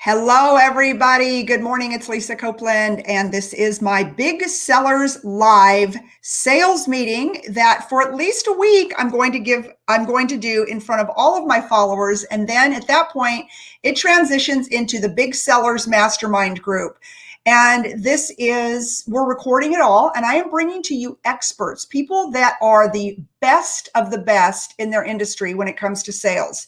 Hello, everybody. Good morning. It's Lisa Copeland, and this is my Big Sellers Live sales meeting that for at least a week I'm going to do in front of all of my followers. And then at that point, it transitions into the Big Sellers Mastermind group. And we're recording it all, and I am bringing to you experts, people that are the best of the best in their industry when it comes to sales.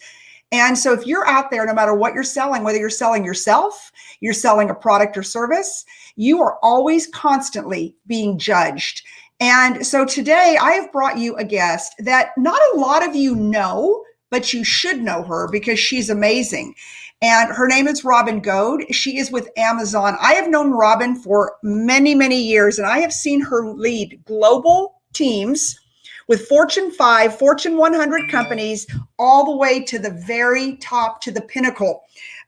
And so if you're out there, no matter what you're selling, whether you're selling yourself, you're selling a product or service, you are always constantly being judged. And so today I have brought you a guest that not a lot of you know, but you should know her because she's amazing. And her name is Goad. She is with Amazon. I have known Robin for many, many years, and I have seen her lead global teams with Fortune 5, Fortune 100 companies, all the way to the very top, to the pinnacle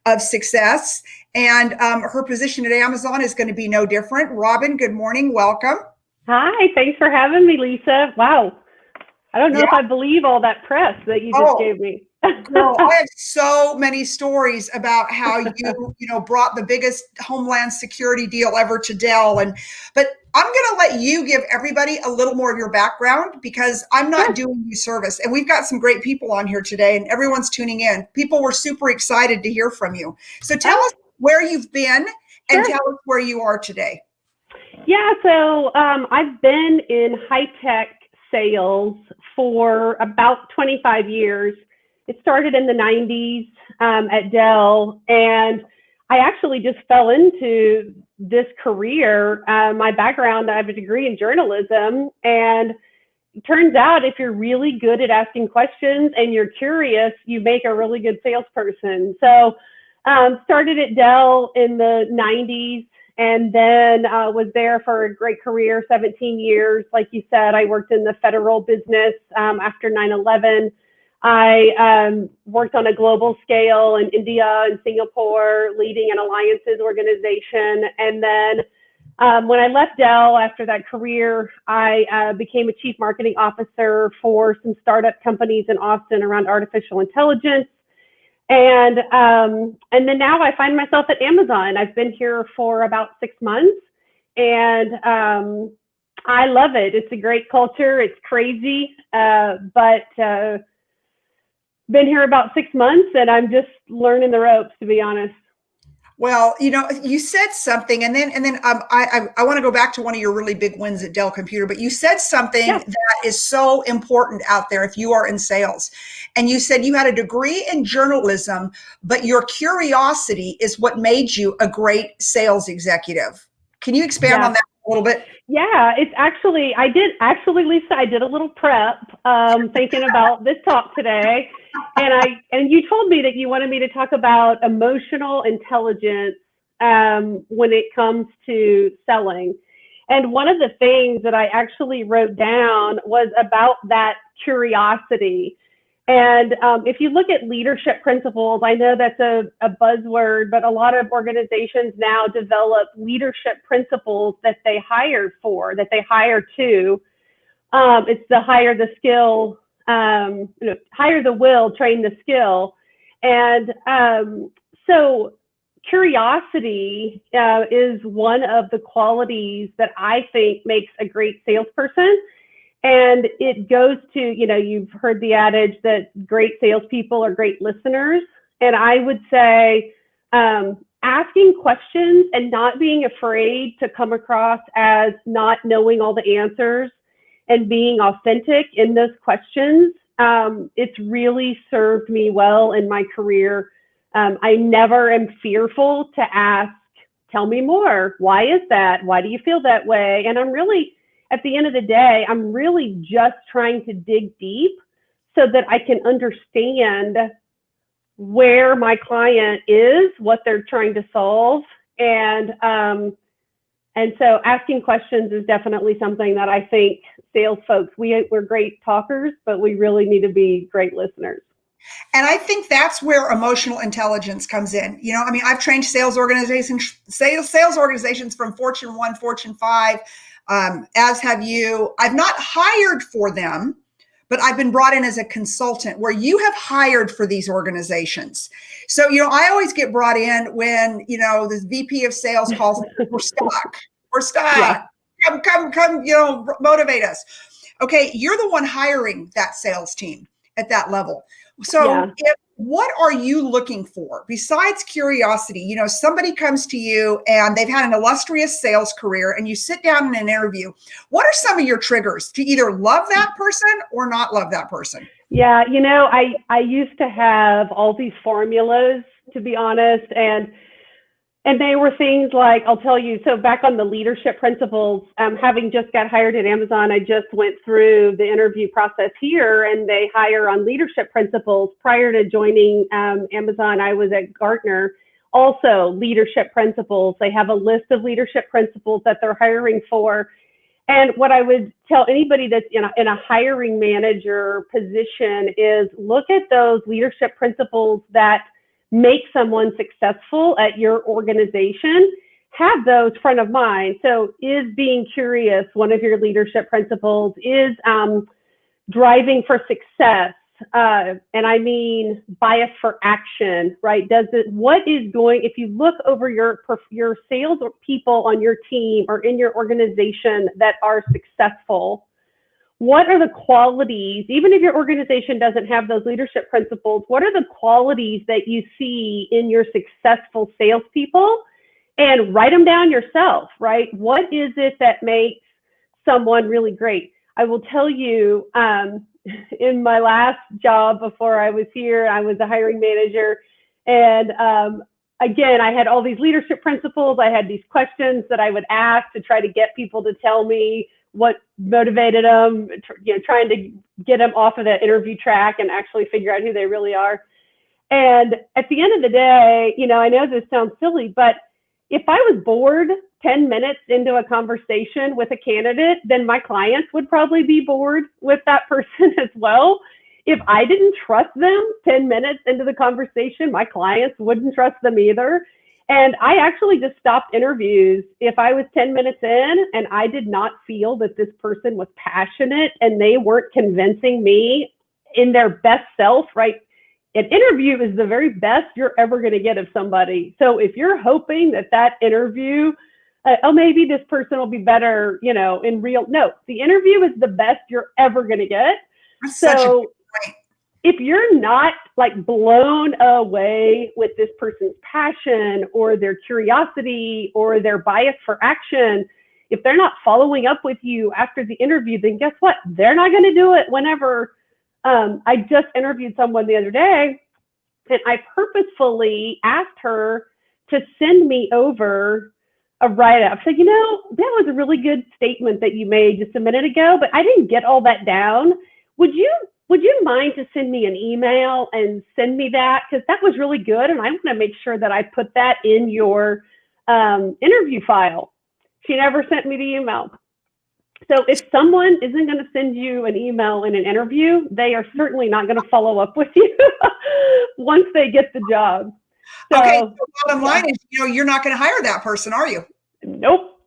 of success. And her position at Amazon is going to be no different. Robin, good morning. Welcome. Hi. Thanks for having me, Lisa. Wow. I don't know if I believe all that press that you just gave me. Well, I have so many stories about how you brought the biggest Homeland security deal ever to Dell. But I'm going to let you give everybody a little more of your background because I'm not doing you service. And we've got some great people on here today and everyone's tuning in. People were super excited to hear from you. So tell us where you've been and tell us where you are today. Yeah, so I've been in high-tech sales for about 25 years. It started in the 90s at Dell, and I actually just fell into this career. My background, I have a degree in journalism, and it turns out if you're really good at asking questions and you're curious, you make a really good salesperson. So started at Dell in the 90s, and then was there for a great career, 17 years. Like you said, I worked in the federal business after 9/11. I worked on a global scale in India and Singapore, leading an alliances organization. And then when I left Dell after that career, I became a chief marketing officer for some startup companies in Austin around artificial intelligence. And then now I find myself at Amazon. I've been here for about 6 months, and I love it. It's a great culture. It's crazy, but been here about 6 months, and I'm just learning the ropes, to be honest. Well, you said something, and then I want to go back to one of your really big wins at Dell Computer, but you said something that is so important out there if you are in sales. And you said you had a degree in journalism, but your curiosity is what made you a great sales executive. Can you expand on that a little bit? Yeah, Lisa, I did a little prep thinking about this talk today. And you told me that you wanted me to talk about emotional intelligence when it comes to selling. And one of the things that I actually wrote down was about that curiosity. And if you look at leadership principles, I know that's a buzzword, but a lot of organizations now develop leadership principles that they hire to. It's the hire the skill, hire the will, train the skill. And so curiosity is one of the qualities that I think makes a great salesperson. And it goes to, you've heard the adage that great salespeople are great listeners. And I would say asking questions and not being afraid to come across as not knowing all the answers and being authentic in those questions, it's really served me well in my career. I never am fearful to ask, tell me more. Why is that? Why do you feel that way? And at the end of the day, I'm really just trying to dig deep so that I can understand where my client is, what they're trying to solve. And so asking questions is definitely something that I think sales folks, we're great talkers, but we really need to be great listeners. And I think that's where emotional intelligence comes in. I've trained sales organizations from Fortune 1, Fortune 5, as have you. I've not hired for them, but I've been brought in as a consultant where you have hired for these organizations. So, I always get brought in when, the VP of sales calls, we're stuck. We're stuck. Yeah. Come, motivate us. Okay. You're the one hiring that sales team at that level. So what are you looking for besides curiosity? Somebody comes to you and they've had an illustrious sales career and you sit down in an interview. What are some of your triggers to either love that person or not love that person? Yeah. I used to have all these formulas, to be honest. And they were things like, I'll tell you, so back on the leadership principles, having just got hired at Amazon, I just went through the interview process here, and they hire on leadership principles. Prior to joining Amazon, I was at Gartner, also leadership principles. They have a list of leadership principles that they're hiring for. And what I would tell anybody that's in a hiring manager position is look at those leadership principles that make someone successful at your organization. Have those front of mind. So is being curious one of your leadership principles? Is driving for success, and I mean bias for action, right? If you look over your sales people on your team or in your organization that are successful, what are the qualities, even if your organization doesn't have those leadership principles, what are the qualities that you see in your successful salespeople? And write them down yourself, right? What is it that makes someone really great? I will tell you, in my last job before I was here, I was a hiring manager. And again, I had all these leadership principles. I had these questions that I would ask to try to get people to tell me what motivated them, trying to get them off of the interview track and actually figure out who they really are. And at the end of the day, I know this sounds silly, but if I was bored 10 minutes into a conversation with a candidate, then my clients would probably be bored with that person as well. If I didn't trust them 10 minutes into the conversation, my clients wouldn't trust them either. And I actually just stopped interviews if I was 10 minutes in and I did not feel that this person was passionate and they weren't convincing me in their best self, right? An interview is the very best you're ever going to get of somebody. So if you're hoping that interview, maybe this person will be better, no, the interview is the best you're ever going to get. That's such a good point. If you're not like blown away with this person's passion or their curiosity or their bias for action, if they're not following up with you after the interview, then guess what? They're not going to do it whenever. I just interviewed someone the other day, and I purposefully asked her to send me over a write-up. I said, that was a really good statement that you made just a minute ago, but I didn't get all that down. Would you mind to send me an email and send me that? Because that was really good, and I want to make sure that I put that in your interview file. She never sent me the email. So if someone isn't going to send you an email in an interview, they are certainly not going to follow up with you once they get the job. So, okay, so bottom line is, you're not going to hire that person, are you? Nope.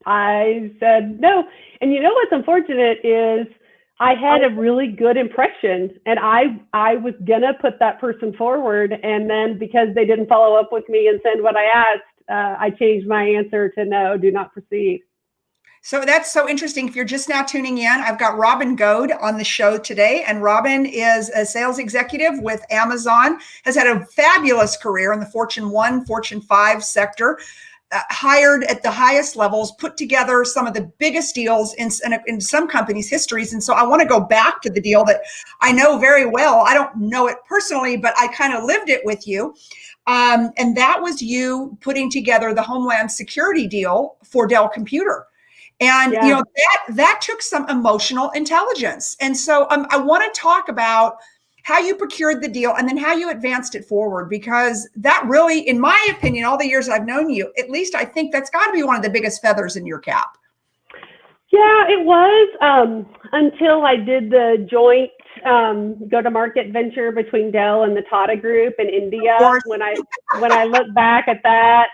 I said no. And what's unfortunate is I had a really good impression, and I was going to put that person forward. And then because they didn't follow up with me and send what I asked, I changed my answer to no, do not proceed. So that's so interesting. If you're just now tuning in, I've got Robin Goad on the show today. And Robin is a sales executive with Amazon, has had a fabulous career in the Fortune 1, Fortune 5 sector, hired at the highest levels, put together some of the biggest deals in some companies' histories. And so I want to go back to the deal that I know very well. I don't know it personally, but I kind of lived it with you. And that was you putting together the Homeland security deal for Dell Computer. And, that took some emotional intelligence. And so I want to talk about how you procured the deal and then how you advanced it forward, because that really, in my opinion, all the years I've known you, at least I think that's got to be one of the biggest feathers in your cap. Yeah, it was until I did the joint go-to-market venture between Dell and the Tata Group in India. When I look back at that,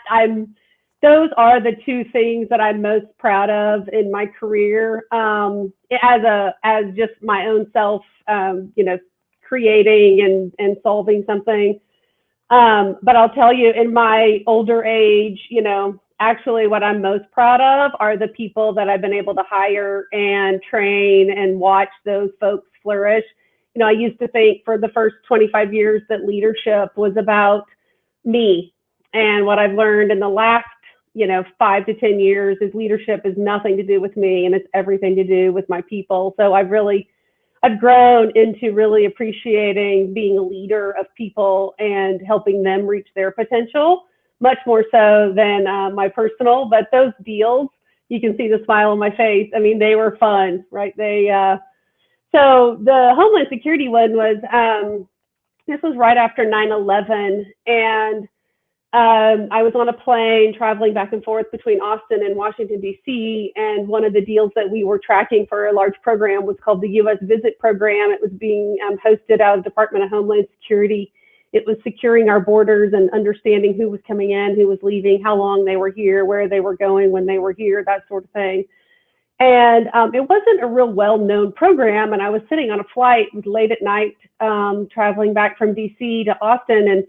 those are the two things that I'm most proud of in my career, as just my own self, creating and solving something. But I'll tell you, in my older age, actually what I'm most proud of are the people that I've been able to hire and train and watch those folks flourish. I used to think for the first 25 years that leadership was about me. And what I've learned in the last, 5 to 10 years is leadership is nothing to do with me, and it's everything to do with my people. So I've grown into really appreciating being a leader of people and helping them reach their potential, much more so than my personal. But those deals, you can see the smile on my face. I mean, they were fun, right? So the Homeland Security one was, this was right after 9/11, and I was on a plane traveling back and forth between Austin and Washington, D.C., and one of the deals that we were tracking for a large program was called the U.S. Visit Program. It was being hosted out of the Department of Homeland Security. It was securing our borders and understanding who was coming in, who was leaving, how long they were here, where they were going when they were here, that sort of thing. And it wasn't a real well-known program, and I was sitting on a flight late at night traveling back from D.C. to Austin, and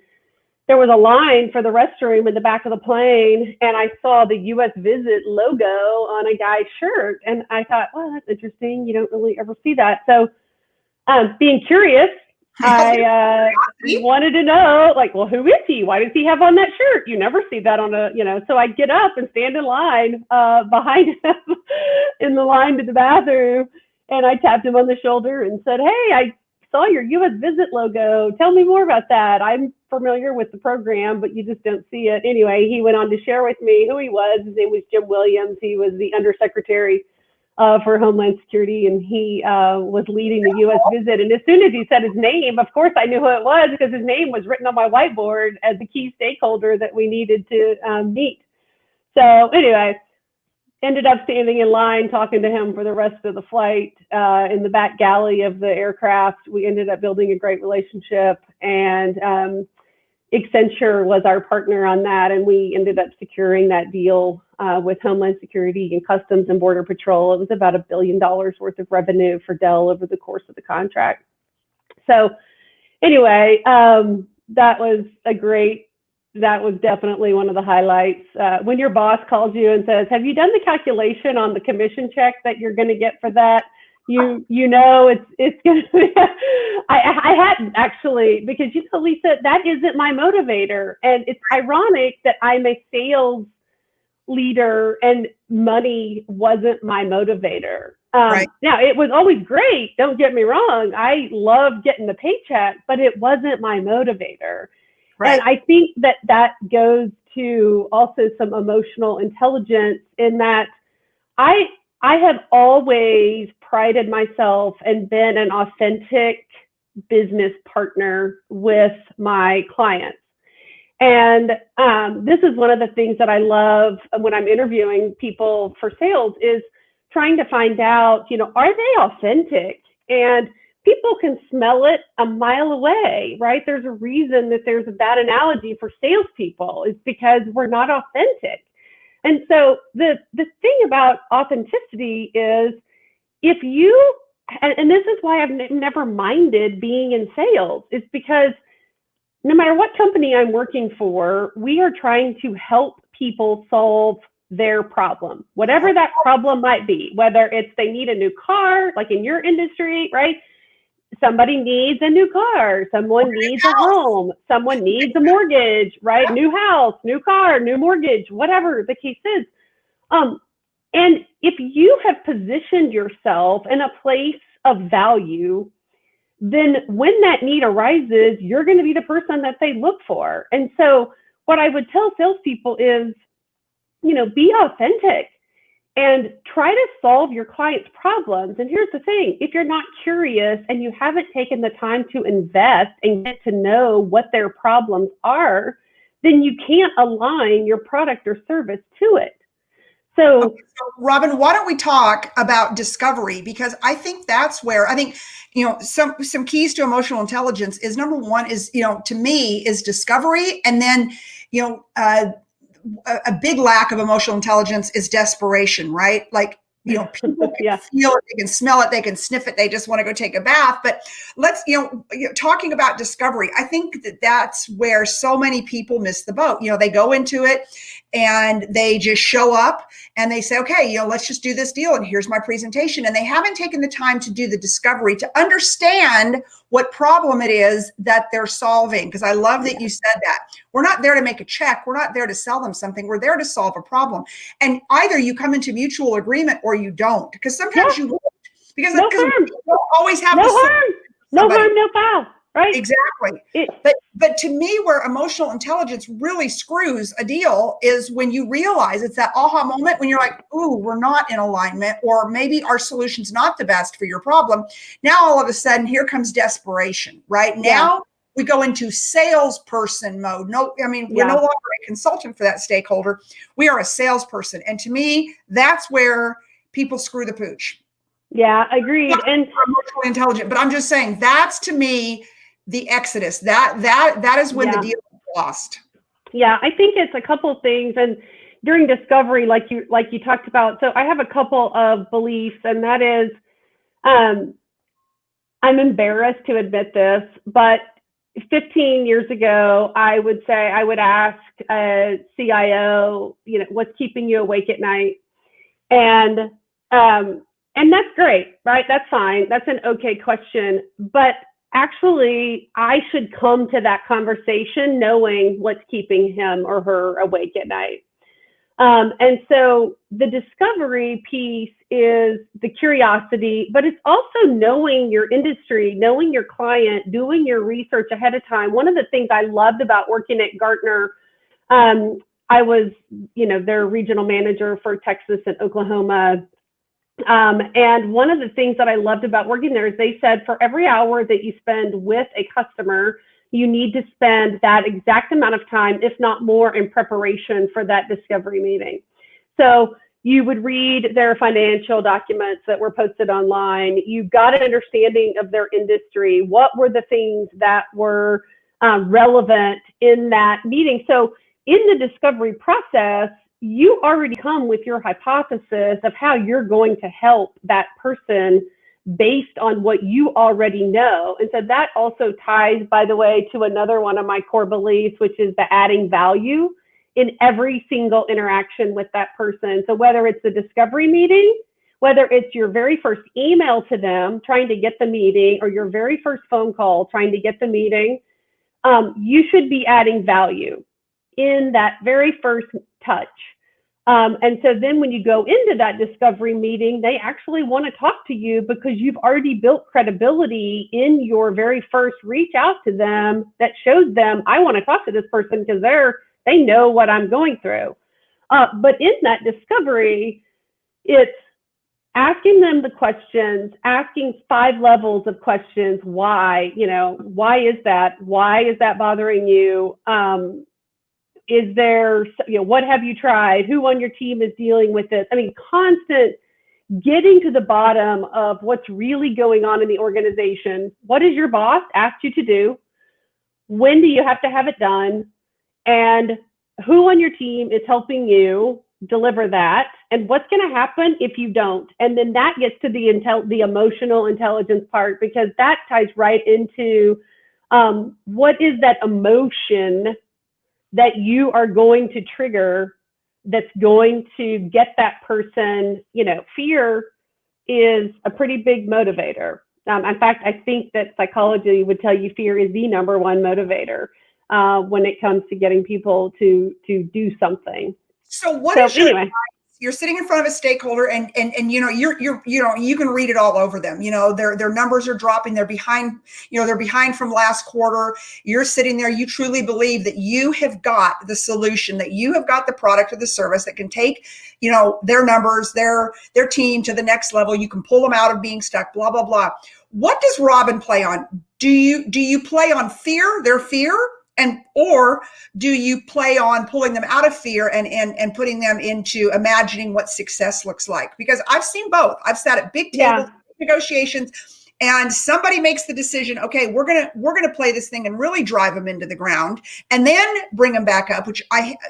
there was a line for the restroom in the back of the plane, and I saw the U.S. Visit logo on a guy's shirt, and I thought, well, that's interesting. You don't really ever see that. So being curious, I wanted to know, well, who is he? Why does he have on that shirt? You never see that on so I get up and stand in line behind him in the line to the bathroom, and I tapped him on the shoulder and said, hey, I saw your U.S. Visit logo. Tell me more about that. I'm familiar with the program, but you just don't see it. Anyway, he went on to share with me who he was. His name was Jim Williams. He was the Undersecretary for Homeland Security, and he was leading the U.S. Visit. And as soon as he said his name, of course I knew who it was, because his name was written on my whiteboard as the key stakeholder that we needed to meet. So anyway, ended up standing in line talking to him for the rest of the flight in the back galley of the aircraft. We ended up building a great relationship, and Accenture was our partner on that, and we ended up securing that deal with Homeland Security and Customs and Border Patrol. It was about $1 billion worth of revenue for Dell over the course of the contract. So anyway, that was definitely one of the highlights. When your boss calls you and says, have you done the calculation on the commission check that you're going to get for that? It's going to be, I hadn't actually, because, Lisa, that isn't my motivator. And it's ironic that I'm a sales leader and money wasn't my motivator. Right. Now, it was always great. Don't get me wrong. I loved getting the paycheck, but it wasn't my motivator. Right. And I think that goes to also some emotional intelligence, in that I have always prided myself and been an authentic business partner with my clients. And this is one of the things that I love when I'm interviewing people for sales, is trying to find out, are they authentic? And people can smell it a mile away, right? There's a reason that there's a bad analogy for salespeople. It's because we're not authentic. And so the thing about authenticity is, if you, and this is why I've never minded being in sales, is because no matter what company I'm working for, we are trying to help people solve their problem, whatever that problem might be, whether it's they need a new car, like in your industry, right? Somebody needs a new car, someone needs a home, someone needs a mortgage, right? New house, new car, new mortgage, whatever the case is. And if you have positioned yourself in a place of value, then when that need arises, you're going to be the person that they look for. And so what I would tell salespeople is, be authentic and try to solve your clients' problems. And here's the thing, if you're not curious and you haven't taken the time to invest and get to know what their problems are, then you can't align your product or service to it. So Robin, why don't we talk about discovery? Because I think that's where some keys to emotional intelligence is, number one is, to me, is discovery. And then, a big lack of emotional intelligence is desperation, right? Like, people can Yeah. feel it, they can smell it, they can sniff it, they just want to go take a bath. But let's, talking about discovery, I think that that's where so many people miss the boat. They go into it and they just show up and they say, okay, let's just do this deal. And here's my presentation. And they haven't taken the time to do the discovery, to understand what problem it is that they're solving. Because I love that you said that. We're not there to make a check. We're not there to sell them something. We're there to solve a problem. And either you come into mutual agreement or you don't. Because sometimes you won't. Because No we harm. don't always have No the harm. No harm, no foul. Right? Exactly. But to me, where emotional intelligence really screws a deal is when you realize it's that aha moment when you're like, ooh, we're not in alignment, or maybe our solution's not the best for your problem. Now, all of a sudden, here comes desperation, right? Now we go into salesperson mode. No, I mean, we're no longer a consultant for that stakeholder. We are a salesperson. And to me, that's where people screw the pooch. Yeah, agreed. And emotionally intelligent, but I'm just saying that's, to me, the exodus. That is when the deal is lost. Yeah, I think it's a couple of things. And during discovery, like you talked about, so I have a couple of beliefs, and that is, I'm embarrassed to admit this, but 15 years ago, I would ask a CIO, what's keeping you awake at night? And that's great, right? That's fine. That's an okay question. But actually, I should come to that conversation knowing what's keeping him or her awake at night. And so the discovery piece is the curiosity, but it's also knowing your industry, knowing your client, doing your research ahead of time. One of the things I loved about working at Gartner, I was, their regional manager for Texas and Oklahoma. And one of the things that I loved about working there is they said for every hour that you spend with a customer, you need to spend that exact amount of time, if not more, in preparation for that discovery meeting. So you would read their financial documents that were posted online. You got an understanding of their industry. What were the things that were relevant in that meeting? So in the discovery process, you already come with your hypothesis of how you're going to help that person based on what you already know. And so that also ties, by the way, to another one of my core beliefs, which is the adding value in every single interaction with that person. So whether it's the discovery meeting, whether it's your very first email to them trying to get the meeting, or your very first phone call trying to get the meeting, you should be adding value in that very first touch. And so then when you go into that discovery meeting, they actually want to talk to you because you've already built credibility in your very first reach out to them that shows them, I want to talk to this person because they know what I'm going through. But in that discovery, it's asking them the questions, asking 5 levels of questions. Why, why is that? Why is that bothering you? Is there, what have you tried? Who on your team is dealing with this? I mean, constant getting to the bottom of what's really going on in the organization. What has your boss asked you to do? When do you have to have it done? And who on your team is helping you deliver that? And what's going to happen if you don't? And then that gets to the emotional intelligence part, because that ties right into what is that emotion that you are going to trigger that's going to get that person, fear is a pretty big motivator. In fact, I think that psychology would tell you fear is the number one motivator when it comes to getting people to do something. So what is your advice? You're sitting in front of a stakeholder and you can read it all over them. Their numbers are dropping. They're behind, they're behind from last quarter. You're sitting there. You truly believe that you have got the solution, that you have got the product or the service that can take, their numbers, their team to the next level. You can pull them out of being stuck, blah, blah, blah. What does Robin play on? Do you play on their fear? Or do you play on pulling them out of fear and putting them into imagining what success looks like? Because I've seen both. I've sat at big tables, negotiations, and somebody makes the decision, okay, we're gonna play this thing and really drive them into the ground and then bring them back up, which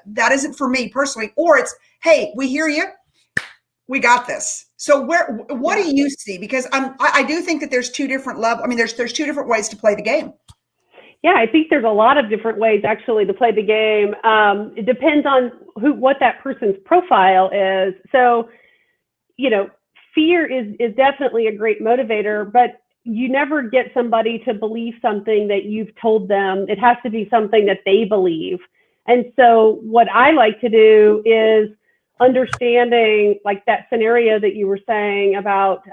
that isn't for me personally. Or it's, hey, we hear you, we got this. So what do you see? Because I do think that there's two different levels. I mean, there's two different ways to play the game. Yeah, I think there's a lot of different ways actually to play the game. It depends on what that person's profile is. So, fear is definitely a great motivator, but you never get somebody to believe something that you've told them. It has to be something that they believe. And so what I like to do is understanding, like that scenario that you were saying about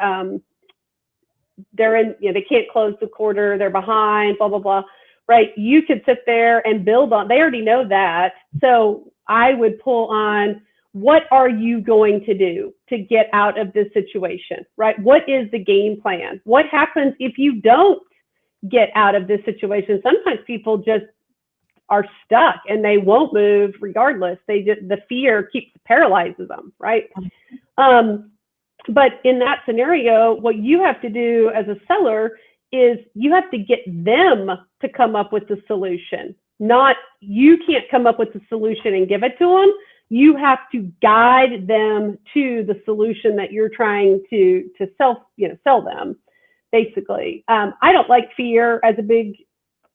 they can't close the quarter, they're behind, blah, blah, blah. Right? You could sit there and build on, they already know that. So I would pull on, what are you going to do to get out of this situation, right? What is the game plan? What happens if you don't get out of this situation? Sometimes people just are stuck and they won't move regardless. The fear paralyzes them, right? But in that scenario, what you have to do as a seller is you have to get them to come up with the solution. You can't come up with the solution and give it to them. You have to guide them to the solution that you're trying to sell them, basically. I don't like fear as a big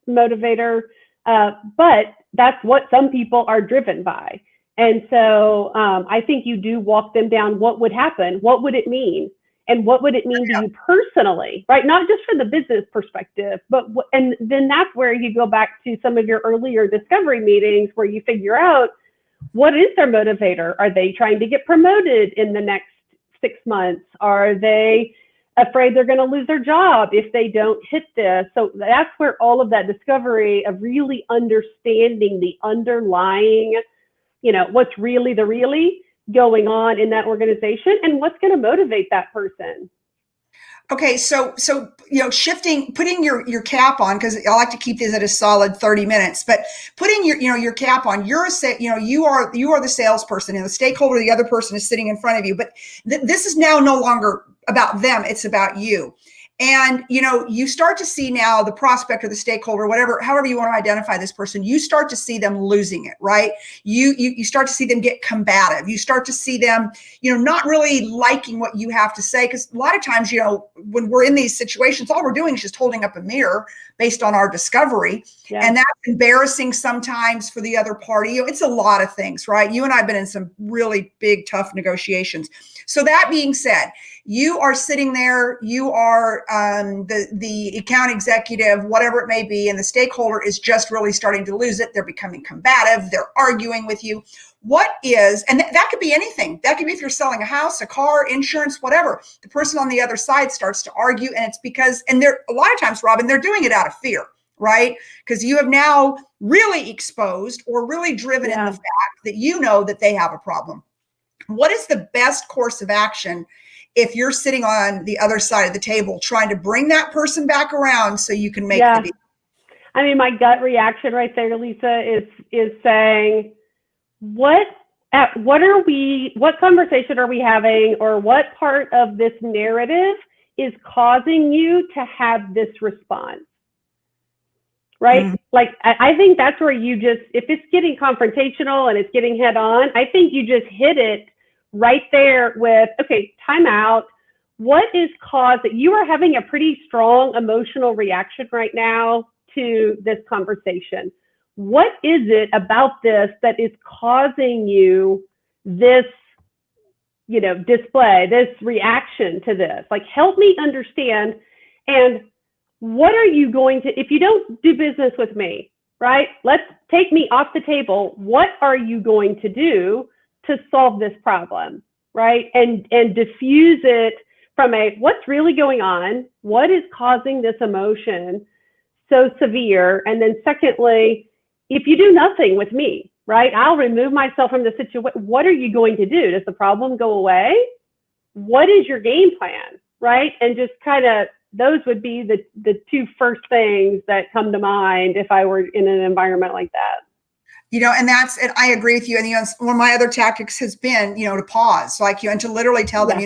motivator, but that's what some people are driven by. And so I think you do walk them down what would happen, what would it mean, and what would it mean to you personally, right? Not just from the business perspective, and then that's where you go back to some of your earlier discovery meetings where you figure out, what is their motivator? Are they trying to get promoted in the next 6 months? Are they afraid they're going to lose their job if they don't hit this? So that's where all of that discovery of really understanding the underlying, what's really going on in that organization and what's going to motivate that person. Okay, so putting your cap on, because I like to keep these at a solid 30 minutes, but putting your cap on, you are the salesperson, and the stakeholder, the other person is sitting in front of you, but this is now no longer about them, it's about you. And, you start to see now the prospect or the stakeholder, however you want to identify this person, you start to see them losing it, right? You start to see them get combative. You start to see them, not really liking what you have to say. Because a lot of times, when we're in these situations, all we're doing is just holding up a mirror based on our discovery. Yeah. And that's embarrassing sometimes for the other party. It's a lot of things, right? You and I have been in some really big, tough negotiations. So that being said, you are sitting there, you are the account executive, whatever it may be, and the stakeholder is just really starting to lose it. They're becoming combative. They're arguing with you. And that could be anything. That could be if you're selling a house, a car, insurance, whatever. The person on the other side starts to argue, and it's because, and they're a lot of times, Robin, they're doing it out of fear, right? Because you have now really exposed or really driven in the fact that that they have a problem. What is the best course of action if you're sitting on the other side of the table trying to bring that person back around so you can make the deal? I mean, my gut reaction right there, Lisa, is saying, what conversation are we having, or what part of this narrative is causing you to have this response? Right? Mm-hmm. Like, I think that's where if it's getting confrontational and it's getting head on, I think you just hit it right there with, okay, time out. What is that you are having a pretty strong emotional reaction right now to this conversation? What is it about this that is causing you this, display, this reaction to this? Like, help me understand. And what are you going to, if you don't do business with me, right? Let's take me off the table. What are you going to do to solve this problem, right? And diffuse it from what's really going on? What is causing this emotion so severe? And then secondly, if you do nothing with me, right, I'll remove myself from the situation. What are you going to do? Does the problem go away? What is your game plan, right? And just kind of, those would be the two first things that come to mind if I were in an environment like that. And I agree with you. And, one of my other tactics has been, to pause, and to literally tell them,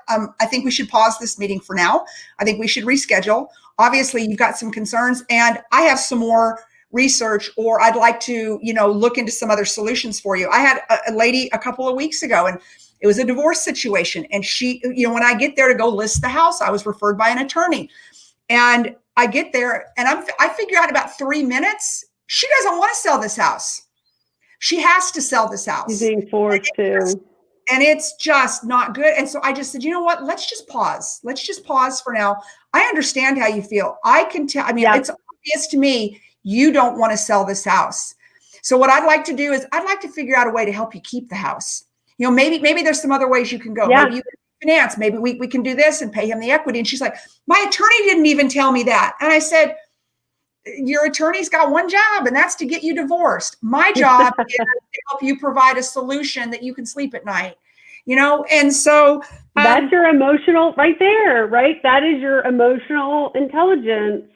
I think we should pause this meeting for now. I think we should reschedule. Obviously you've got some concerns and I have some more research, or I'd like to, look into some other solutions for you. I had a lady a couple of weeks ago, and it was a divorce situation. And she, when I get there to go list the house, I was referred by an attorney, and I get there and I figure out about 3 minutes, she doesn't want to sell this house. She has to sell this house. She's being forced to. And it's just not good. And so I just said, you know what? Let's just pause. Let's just pause for now. I understand how you feel. I can tell. I mean, It's obvious to me you don't want to sell this house. So what I'd like to do is I'd like to figure out a way to help you keep the house. Maybe there's some other ways you can go. Yeah. Maybe you can finance. Maybe we can do this and pay him the equity. And she's like, my attorney didn't even tell me that. And I said, your attorney's got one job, and that's to get you divorced. My job is to help you provide a solution that you can sleep at night, and so that's your emotional right there, right? That is your emotional intelligence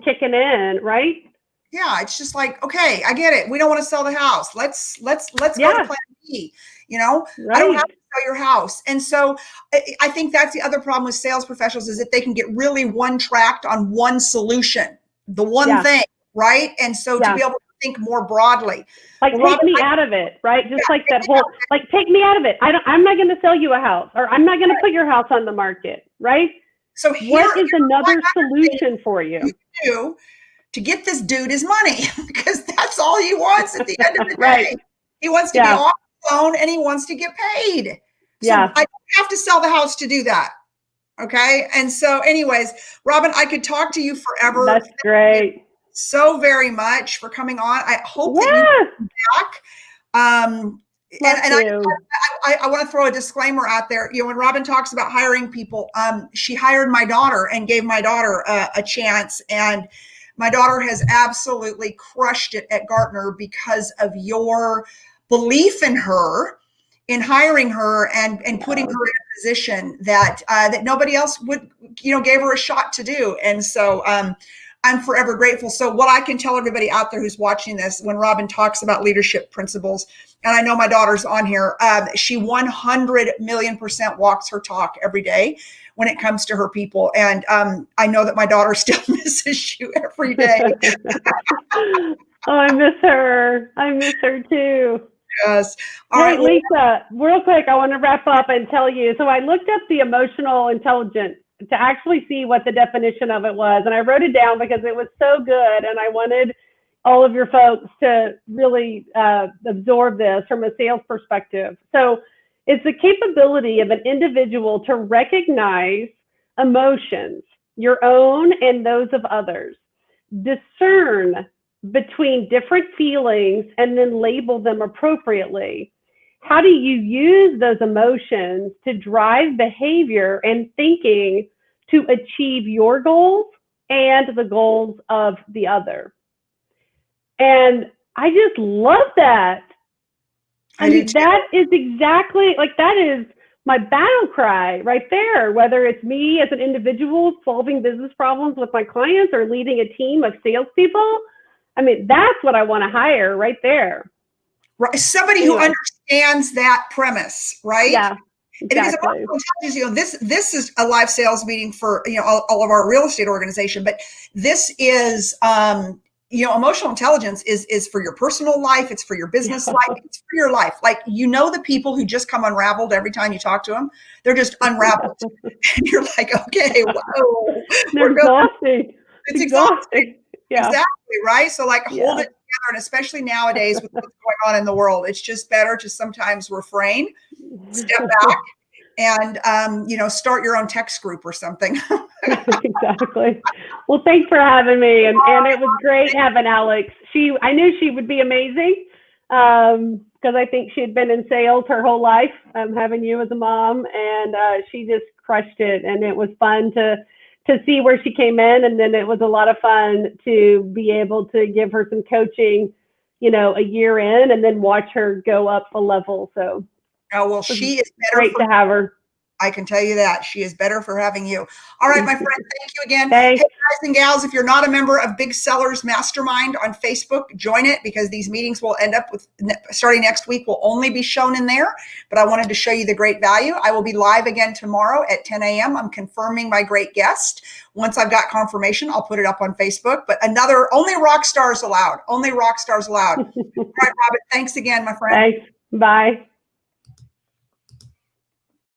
kicking in, right? Yeah, it's just like, okay, I get it. We don't want to sell the house. Let's go to plan B. Right. I don't have to sell your house. And so I think that's the other problem with sales professionals, is that they can get really one-tracked on one solution, the one thing, right? And so to be able to think more broadly. Like, take me out of it, right? Just like that whole, like, take me out of it. I'm not going to sell you a house, or I'm not going to put your house on the market, right? So what is another solution for you? To get this dude his money, because that's all he wants at the end of the day. Right. He wants to be off the phone and he wants to get paid. So I don't have to sell the house to do that. Okay. And so anyways, Robin, I could talk to you forever. That's great. So very much for coming on. I hope that you come back. I want to throw a disclaimer out there. When Robin talks about hiring people, she hired my daughter and gave my daughter a chance. And my daughter has absolutely crushed it at Gartner because of your belief in her, in hiring her and putting her in a position that nobody else would, gave her a shot to do. And so I'm forever grateful. So what I can tell everybody out there who's watching this, when Robin talks about leadership principles, and I know my daughter's on here, she 100,000,000% walks her talk every day when it comes to her people. And I know that my daughter still misses you every day. Oh, I miss her. I miss her too. Yes. All right, Lisa, real quick, I want to wrap up and tell you. So I looked up the emotional intelligence to actually see what the definition of it was. And I wrote it down because it was so good. And I wanted all of your folks to really absorb this from a sales perspective. So it's the capability of an individual to recognize emotions, your own and those of others, discern between different feelings, and then label them appropriately. How do you use those emotions to drive behavior and thinking to achieve your goals and the goals of the other? And I just love that. I mean, that is exactly, like, that is my battle cry right there, whether it's me as an individual solving business problems with my clients or leading a team of salespeople. I mean, that's what I want to hire right there. Right. Somebody who understands that premise, right? Yeah. Exactly. This is a live sales meeting for all of our real estate organization, but this is emotional intelligence is for your personal life, it's for your business life, it's for your life. Like, the people who just come unraveled every time you talk to them, they're just unraveled, and you're like, okay, whoa, they're exhausting. It's exhausting. Yeah. Exactly, right? So hold it together, and especially nowadays with what's going on in the world, it's just better to sometimes refrain, step back, and start your own text group or something. Exactly. Well, thanks for having me, and it was great having Alex. I knew she would be amazing because I think she had been in sales her whole life, having you as a mom, and she just crushed it, and it was fun to see where she came in. And then it was a lot of fun to be able to give her some coaching, a year in, and then watch her go up a level. So she is better. Great to have her. I can tell you that. She is better for having you. All right, my friend, thank you again. Thanks. Hey, guys and gals, if you're not a member of Big Sellers Mastermind on Facebook, join it, because these meetings will end up with, starting next week, will only be shown in there. But I wanted to show you the great value. I will be live again tomorrow at 10 a.m. I'm confirming my great guest. Once I've got confirmation, I'll put it up on Facebook. But only rock stars allowed. Only rock stars allowed. All right, Robin, thanks again, my friend. Thanks. Bye.